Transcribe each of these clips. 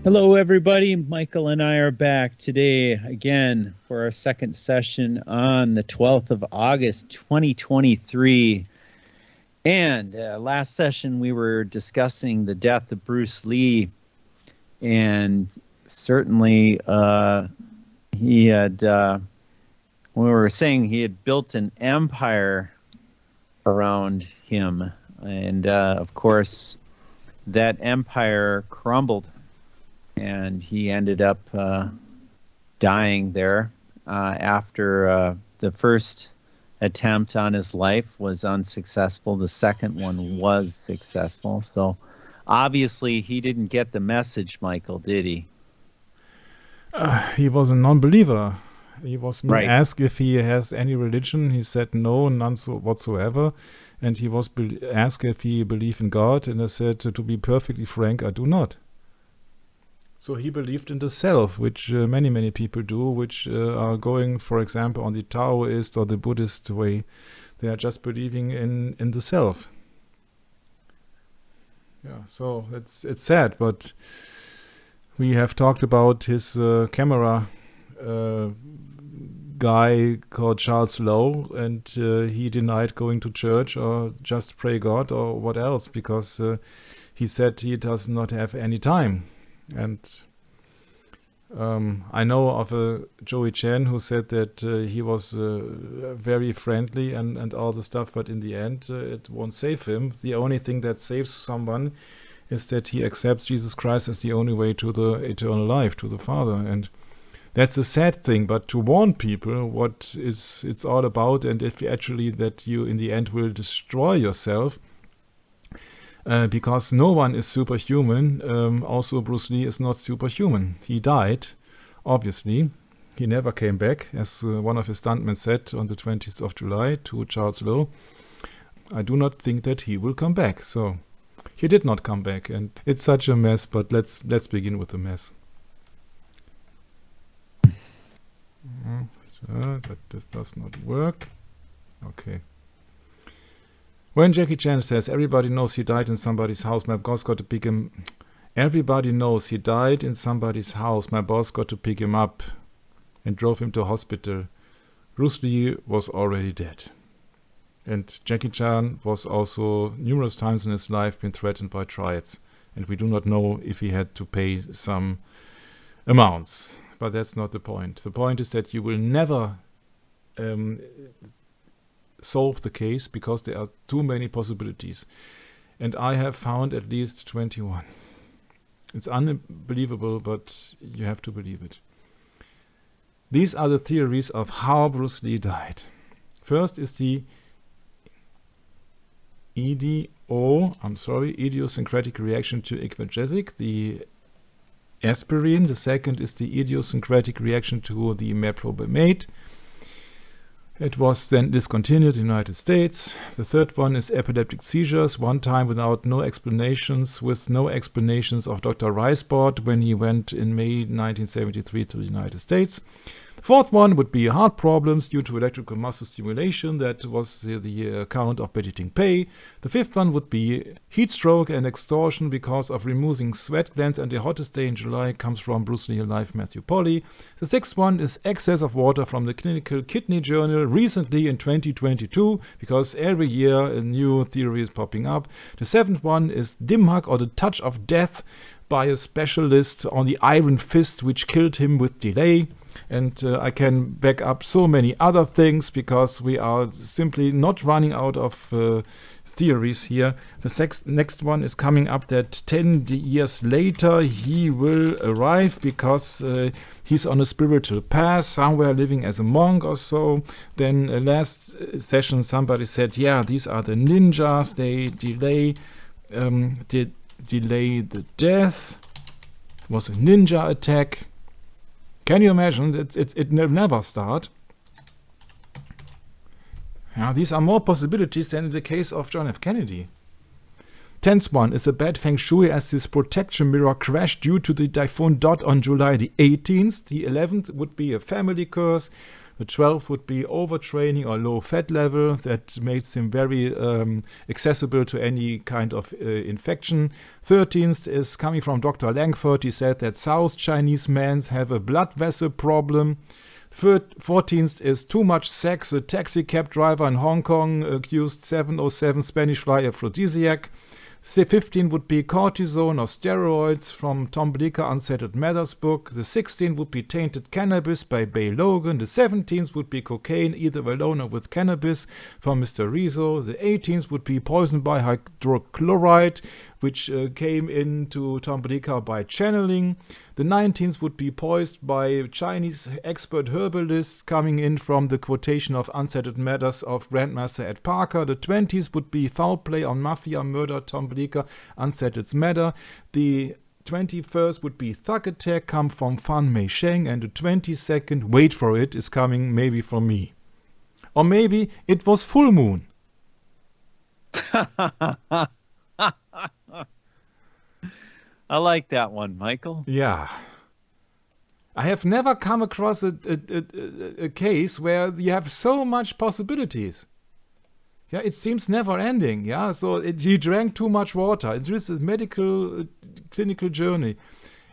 Hello, everybody. Michael and I are back today again for our second session on the 12th of August, 2023. And last session, we were discussing the death of Bruce Lee. And certainly, we were saying he had built an empire around him. And of course, that empire crumbled. And he ended up dying there after the first attempt on his life was unsuccessful. The second one was successful. So obviously he didn't get the message, Michael, did he? He was a non-believer. He was Right. asked if he has any religion. He said no, none whatsoever. And he was asked if he believed in God. And I said, to be perfectly frank, I do not. So he believed in the self, which many, many people do, which are going, for example, on the Taoist or the Buddhist way. They are just believing in the self. Yeah, so it's sad, but we have talked about his camera guy called Charles Lowe, and he denied going to church or just pray God or what else, because he said he does not have any time. And I know of a Joey Chen who said that he was very friendly and all the stuff, but in the end it won't save him. The only thing that saves someone is that he accepts Jesus Christ as the only way to the eternal life, to the Father. And that's a sad thing, but to warn people what it's all about, and if actually that you in the end will destroy yourself, because no one is superhuman. Also, Bruce Lee is not superhuman. He died, obviously. He never came back, as one of his stuntmen said on the 20th of July to Charles Lowe. I do not think that he will come back. So he did not come back, and it's such a mess. But let's begin with the mess. So that this does not work. Okay. When Jackie Chan says, everybody knows he died in somebody's house, my boss got to pick him. Everybody knows he died in somebody's house, my boss got to pick him up and drove him to hospital. Bruce Lee was already dead. And Jackie Chan was also numerous times in his life been threatened by triads. And we do not know if he had to pay some amounts. But that's not the point. The point is that you will never solve the case because there are too many possibilities. And I have found at least 21. It's unbelievable, but you have to believe it. These are the theories of how Bruce Lee died. First is the idiosyncratic reaction to Ecvagesic, the aspirin. The second is the idiosyncratic reaction to the meprobamate. It was then discontinued in the United States. The third one is epileptic seizures, one time with no explanations of Dr. Reisbord when he went in May 1973 to the United States. The fourth one would be heart problems due to electrical muscle stimulation. That was the account of Betty Ting Pei. The fifth one would be heat stroke and extortion because of removing sweat glands, and the hottest day in July comes from Bruce Lee Alive, Matthew Polly. The sixth one is excess of water from the Clinical Kidney Journal recently in 2022, because every year a new theory is popping up. The seventh one is dim hug or the touch of death by a specialist on the Iron Fist, which killed him with delay. And I can back up so many other things because we are simply not running out of theories here. The next one is coming up that 10 years later he will arrive because he's on a spiritual path, somewhere living as a monk or so. Then last session somebody said, yeah, these are the ninjas, they delay the death. It was a ninja attack. Can you imagine? It never start. Yeah, these are more possibilities than in the case of John F. Kennedy. 10th one is a bad feng shui as this protection mirror crashed due to the typhoon Dot on July the 18th. The 11th would be a family curse. The 12th would be overtraining or low fat level. That makes him very accessible to any kind of infection. 13th is coming from Dr. Langford. He said that South Chinese men have a blood vessel problem. 14th is too much sex. A taxi cab driver in Hong Kong accused 707 Spanish fly aphrodisiac. 15 would be cortisone or steroids from Tom Bleecker Unsettled Matters book. The 16th would be tainted cannabis by Bay Logan. The 17th would be cocaine, either alone or with cannabis, from Mr. Rizzo. The 18th would be poisoned by hydrochloride, which came into Tom Bleecker by channeling. The 19th would be poisoned by Chinese expert herbalists coming in from the quotation of Unsettled Matters of Grandmaster Ed Parker. The 20th would be foul play on mafia murder, Tom Bleecker, Unsettled Matter. The 21st would be Thug Attack, come from Fan Mei Sheng. And the 22nd, wait for it, is coming maybe from me. Or maybe it was full moon. I like that one, Michael. Yeah. I have never come across a case where you have so much possibilities. Yeah, it seems never ending. Yeah, so he drank too much water. It is a medical clinical journey.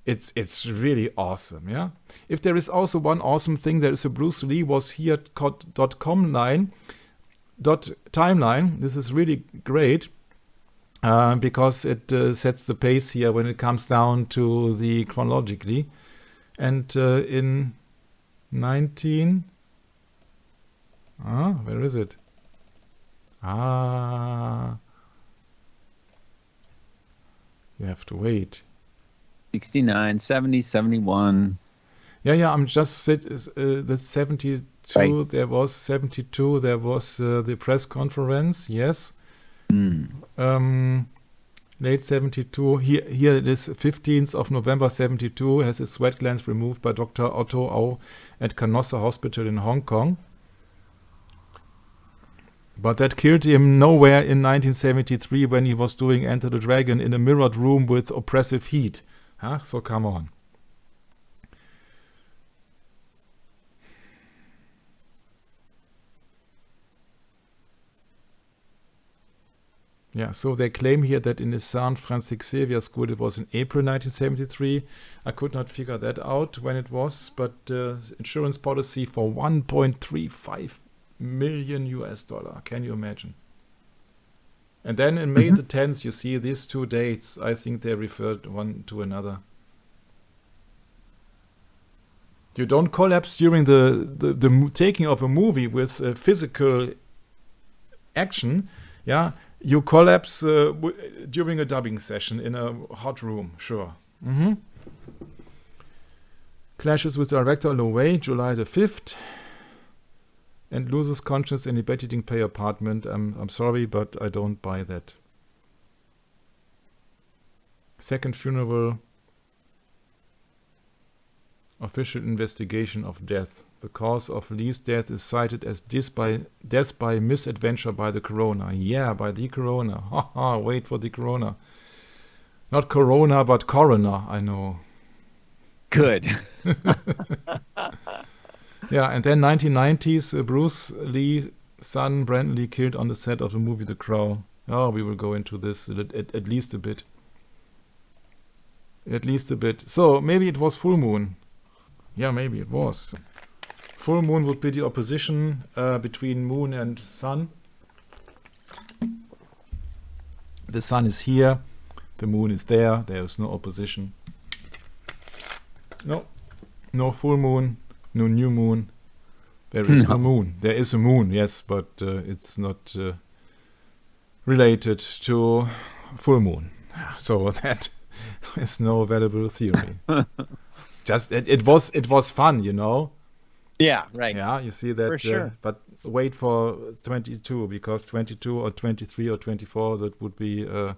It's really awesome. Yeah. If there is also one awesome thing, there is a Bruce Lee was here.com timeline. This is really great. Because it sets the pace here when it comes down to the chronologically. And in 19... where is it? You have to wait. 69, 70, 71. Yeah, I'm just the 72, right. There was 72, there was the press conference, yes. Late 72, here it is 15th of November 72, has his sweat glands removed by Dr. Otto Au at Canossa Hospital in Hong Kong. But that killed him nowhere in 1973 when he was doing Enter the Dragon in a mirrored room with oppressive heat. Huh? So come on. Yeah, so they claim here that in the San Francisco Xavier School it was in April 1973. I could not figure that out when it was, but insurance policy for 1.35 million US dollar. Can you imagine? And then in May the 10th, you see these two dates. I think they referred one to another. You don't collapse during the taking of a movie with physical action. Yeah. You collapse during a dubbing session in a hot room, sure. Clashes with director Lo Wei, July the 5th. And loses conscience in a Betty Pay apartment. I'm sorry, but I don't buy that. Second funeral. Official investigation of death. The cause of Lee's death is cited as death by misadventure by the corona. Yeah, by the corona. Haha, wait for the corona. Not corona, but coroner, I know. Good. Yeah, and then 1990s, Bruce Lee's son, Brandon Lee, killed on the set of the movie The Crow. Oh, we will go into this at least a bit. At least a bit. So, maybe it was full moon. Yeah, maybe it was. Full moon would be the opposition between moon and sun. The sun is here, the moon is there, there is no opposition. No full moon, no new moon. There is no moon. There is a moon, yes, but it's not related to full moon. So that is no valuable theory. Just it was fun, you know. Yeah, right. Yeah, you see that. For sure. But wait for 22, because 22 or 23 or 24, that would be a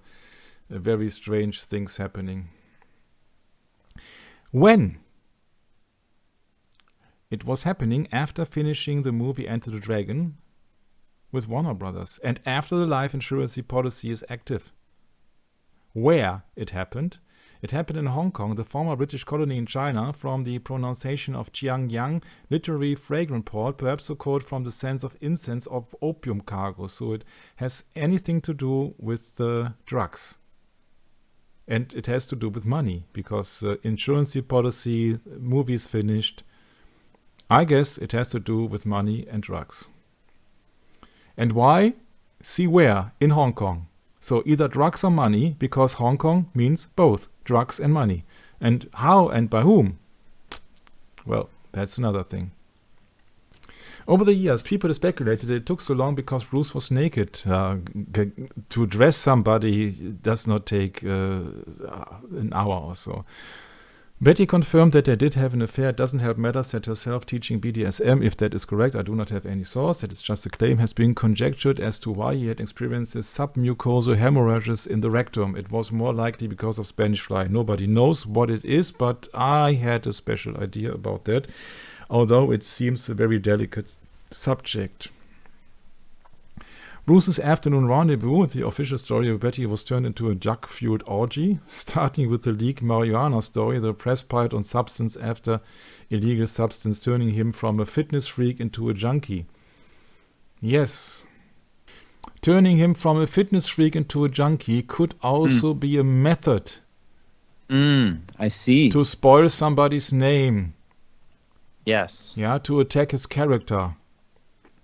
very strange things happening. When? It was happening after finishing the movie Enter the Dragon with Warner Brothers and after the life insurance policy is active. Where it happened? It happened in Hong Kong, the former British colony in China, from the pronunciation of Jiangyang, literally fragrant port, perhaps so called from the sense of incense of opium cargo. So it has anything to do with drugs. And it has to do with money, because insurance policy, movies finished. I guess it has to do with money and drugs. And why? See where? In Hong Kong. So either drugs or money, because Hong Kong means both drugs and money. And how and by whom? Well, that's another thing. Over the years, people speculated it took so long because Bruce was naked. To dress somebody does not take an hour or so. Betty confirmed that they did have an affair. It doesn't help matters that herself teaching BDSM, if that is correct, I do not have any source. That is just a claim, has been conjectured as to why he had experienced submucosal hemorrhages in the rectum. It was more likely because of Spanish fly. Nobody knows what it is, but I had a special idea about that, although it seems a very delicate subject. Bruce's afternoon rendezvous, the official story of Betty, was turned into a drug-fueled orgy, starting with the leaked marijuana story. The press piled on substance after illegal substance, turning him from a fitness freak into a junkie. Yes. Turning him from a fitness freak into a junkie could also be a method. I see. To spoil somebody's name. Yes. Yeah, to attack his character.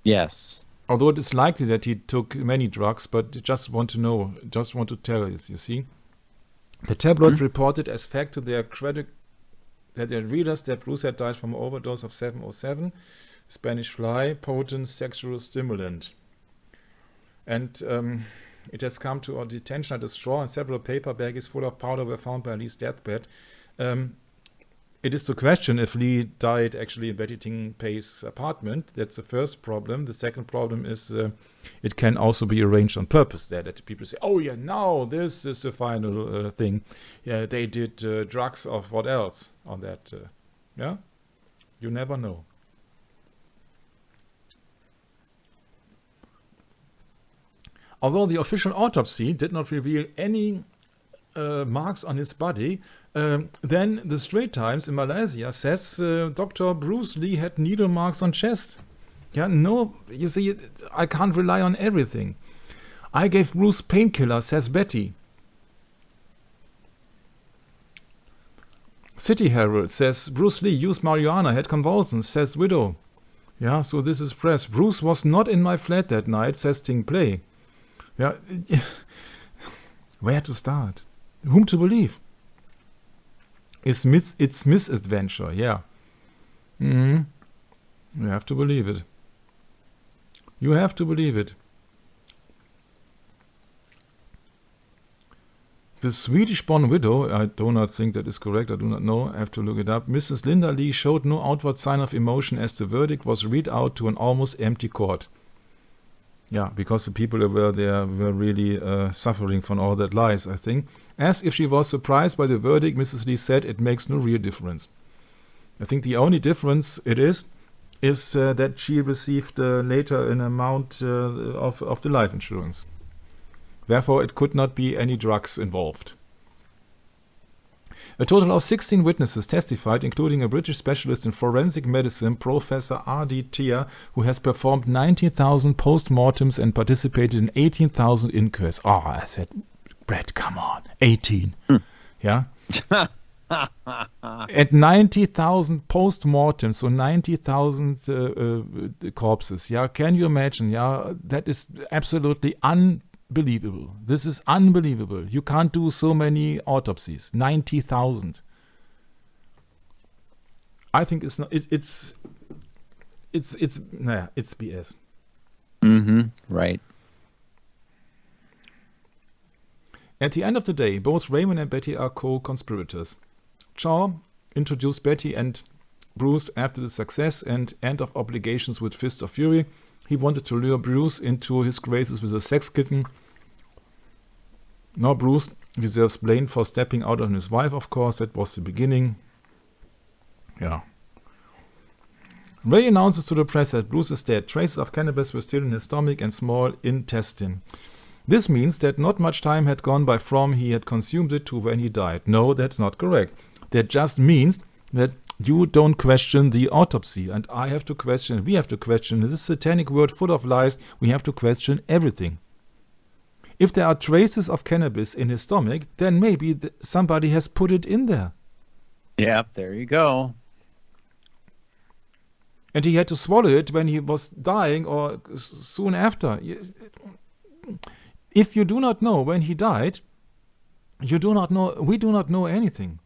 Yes. Although it is likely that he took many drugs, but just want to know, just want to tell you see. The tabloid reported as fact to their credit that their readers that Bruce had died from an overdose of 707, Spanish fly, potent sexual stimulant. And it has come to our detention at a straw, and several paper bags full of powder were found by Lee's deathbed. It is to question if Lee died actually in Betty Ting Pei's apartment. That's the first problem. The second problem is it can also be arranged on purpose there, that people say, oh yeah, now this is the final thing. Yeah, they did drugs or what else on that. Yeah, you never know. Although the official autopsy did not reveal any marks on his body, then the Straits Times in Malaysia says Dr. Bruce Lee had needle marks on chest. Yeah, no, you see, I can't rely on everything. I gave Bruce painkiller, says Betty. City Herald says Bruce Lee used marijuana, had convulsions, says widow. Yeah, so this is press. Bruce was not in my flat that night, says Ting Play. Yeah, where to start? Whom to believe? It's misadventure, yeah. You have to believe it. You have to believe it. The Swedish-born widow, I do not think that is correct, I do not know, I have to look it up. Mrs. Linda Lee showed no outward sign of emotion as the verdict was read out to an almost empty court. Yeah, because the people who were there were really suffering from all that lies, I think. As if she was surprised by the verdict, Mrs. Lee said it makes no real difference. I think the only difference it is that she received later an amount of the life insurance. Therefore, it could not be any drugs involved. A total of 16 witnesses testified, including a British specialist in forensic medicine, Professor R.D. Tier, who has performed 19,000 post-mortems and participated in 18,000 inquests. Oh, I said, Brett, come on, 18. Yeah? At 90,000 post-mortems, so 90,000 corpses. Yeah, can you imagine? Yeah, that is absolutely unbelievable. This is unbelievable. You can't do so many autopsies. 90,000. I think it's not. It's BS. Right. At the end of the day, both Raymond and Betty are co-conspirators. Shaw introduced Betty and Bruce after the success and end of obligations with Fist of Fury. He wanted to lure Bruce into his graces with a sex kitten. Now Bruce deserves blame for stepping out on his wife, of course. That was the beginning. Yeah. Ray announces to the press that Bruce is dead. Traces of cannabis were still in his stomach and small intestine. This means that not much time had gone by from he had consumed it to when he died. No, that's not correct. That just means that you don't question the autopsy, and we have to question this satanic word full of lies. We have to question everything. If there are traces of cannabis in his stomach, then maybe somebody has put it in there. Yep, there you go. And he had to swallow it when he was dying or soon after. If you do not know when he died, we do not know anything.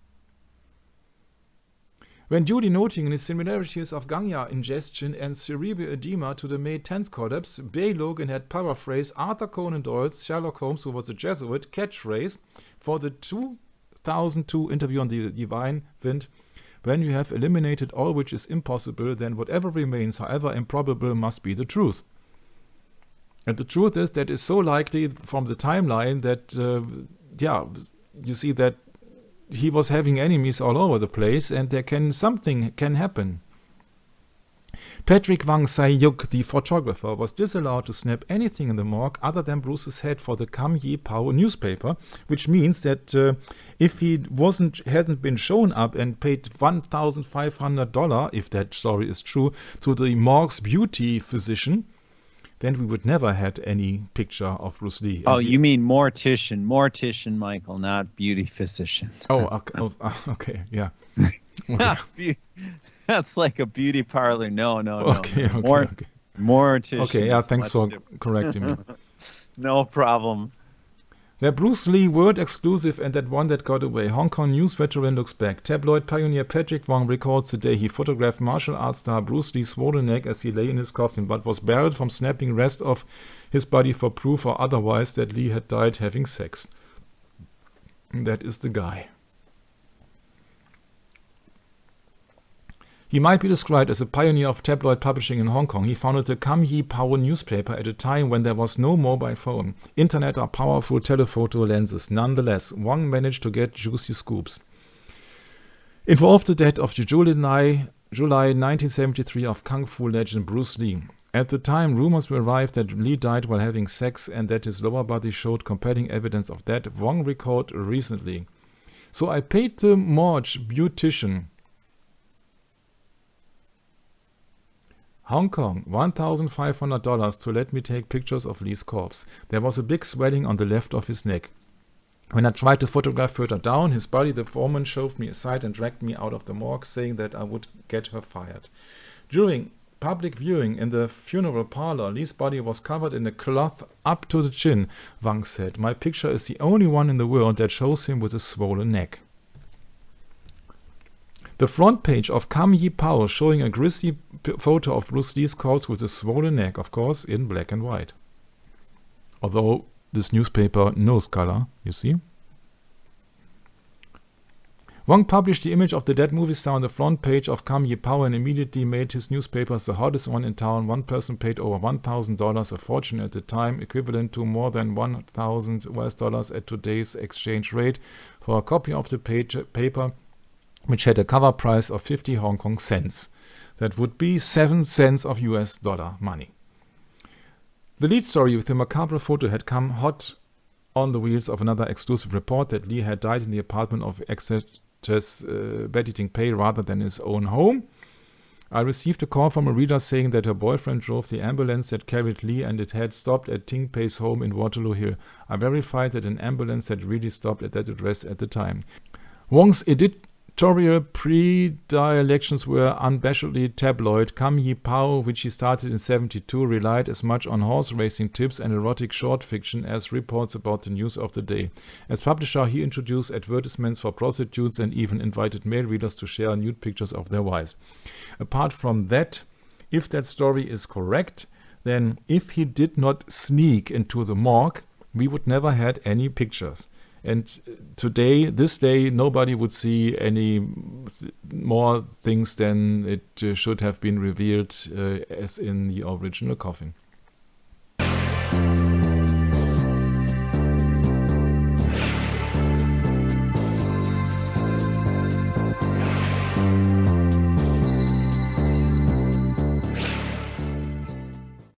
When duly noting the similarities of ganja ingestion and cerebral edema to the May 10th collapse, Bay Logan had paraphrased Arthur Conan Doyle's Sherlock Holmes, who was a Jesuit, catchphrase for the 2002 interview on the Divine Wind: when you have eliminated all which is impossible, then whatever remains, however improbable, must be the truth. And the truth is that it's so likely from the timeline that, you see that he was having enemies all over the place, and something can happen. Patrick Wang Sai-yuk, the photographer, was disallowed to snap anything in the morgue other than Bruce's head for the Kam Yi Pao newspaper, which means that if he hadn't been shown up and paid $1,500, if that story is true, to the morgue's beauty physician, then we would never had any picture of Bruce Lee. Oh, you mean mortician, Michael, not beauty physician. Okay, yeah. Okay. That's like a beauty parlor. No. Okay. Mortician. Okay, yeah, thanks for correcting me. No problem. They're Bruce Lee word exclusive and that one that got away. Hong Kong news veteran looks back. Tabloid pioneer Patrick Wang records the day he photographed martial arts star Bruce Lee's swollen neck as he lay in his coffin, but was barred from snapping rest of his body for proof or otherwise that Lee had died having sex. That is the guy. He might be described as a pioneer of tabloid publishing in Hong Kong. He founded the Kam Yi Pao newspaper at a time when there was no mobile phone, internet or powerful telephoto lenses. Nonetheless, Wang managed to get juicy scoops. Involved the death of the July 1973 of Kung Fu legend Bruce Lee. At the time, rumors were rife that Lee died while having sex and that his lower body showed compelling evidence of that, Wang recalled recently. So I paid the morgue beautician Hong Kong, $1,500 to let me take pictures of Lee's corpse. There was a big swelling on the left of his neck. When I tried to photograph further down his body, the foreman shoved me aside and dragged me out of the morgue, saying that I would get her fired. During public viewing in the funeral parlor, Lee's body was covered in a cloth up to the chin, Wang said. My picture is the only one in the world that shows him with a swollen neck. The front page of Kam Yi Pao showing a grisly photo of Bruce Lee's corpse with a swollen neck, of course, in black and white. Although this newspaper knows color, you see. Wang published the image of the dead movie star on the front page of Kam Yi Pao and immediately made his newspapers the hottest one in town. One person paid over $1,000, a fortune at the time, equivalent to more than $1,000 at today's exchange rate, for a copy of the paper, which had a cover price of 50 Hong Kong cents. That would be 7 cents of US dollar money. The lead story with the macabre photo had come hot on the wheels of another exclusive report that Lee had died in the apartment of Exeter's Betty Ting Pei rather than his own home. I received a call from a reader saying that her boyfriend drove the ambulance that carried Lee and it had stopped at Ting Pei's home in Waterloo Hill. I verified that an ambulance had really stopped at that address at the time. Wang's editorial predilections were unabashedly tabloid. Kam Yi Pao, which he started in 1972, relied as much on horse racing tips and erotic short fiction as reports about the news of the day. As publisher, he introduced advertisements for prostitutes and even invited male readers to share nude pictures of their wives. Apart from that, if that story is correct, then if he did not sneak into the morgue, we would never had any pictures. And this day, nobody would see any more things than it should have been revealed as in the original coffin.